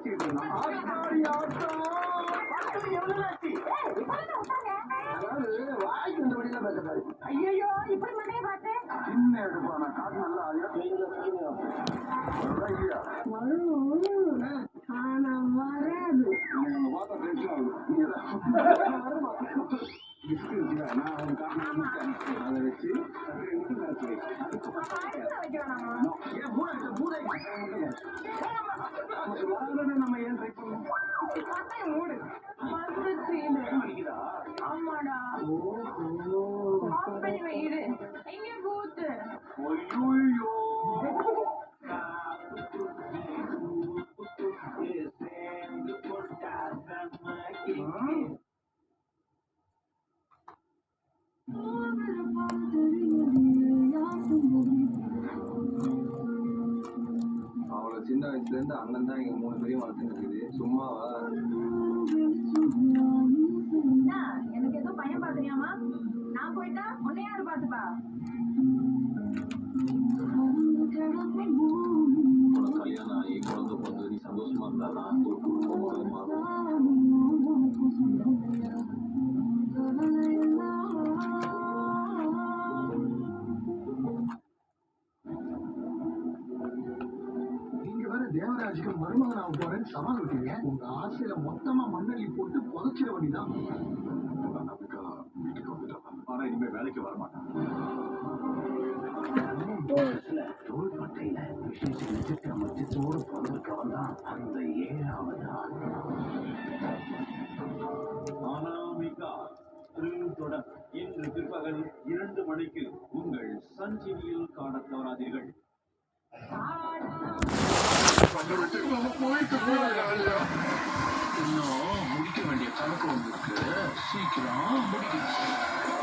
பேசிட்டு இருந்தான். அதாவது வாய்க்கு இந்த வழியில பேசக்கூடாது. ஐயோ இப்படி மண்டைய பார்த்து சின்ன எடுப்பா நான் காட்டு நல்லா இல்லையா ஆனா வராது. நீங்க பார்த்தா டென்ஷன் ஆகுது. நான் அவங்க காட்டு அதை வச்சு நம்ம ஏன் ட்ரை பண்ணுவோம்? ஆமாடா இரு எங்க கூத்து ஐயோ அவளை சின்ன வயசுல இருந்து அண்ணன் தான் எங்க 3 பேரையும் வளர்த்துருக்குது. சும்மாவா? எனக்கு ஏதோ பையன் பாக்குறியாமா? நான் போயிட்டா உன்னை யாரு பாத்துப்பா? கல்யாணம் ஆகி குழந்தை பிறந்து நீ சந்தோஷமா இருந்தாதான் ஒரு குடும்பம் மாறும். தேவராஜுக்கு மருமகன் ஆக போறேன்னு சவால் விட்டீங்க. உங்க ஆசையில மொத்தமா மண்ணள்ளி போட்டு புதைச்சிட வேண்டிதான். ஆனா இனிமே வேலைக்கு வர மாட்டான். தோள்பட்டையில விசேஷ நட்சத்திர மச்சத்தோடு பிறந்திருக்கவன் தான் அந்த 7வது ஆள். அனாமிகா தொடர் இன்று பிற்பகல் 2 மணிக்கு உங்கள் சன் டிவியில் காண தவறாதீர்கள். இன்னும் முடிக்க வேண்டிய கணக்கு வந்திருக்கு. சீக்கிரம் முடிக்கணும்.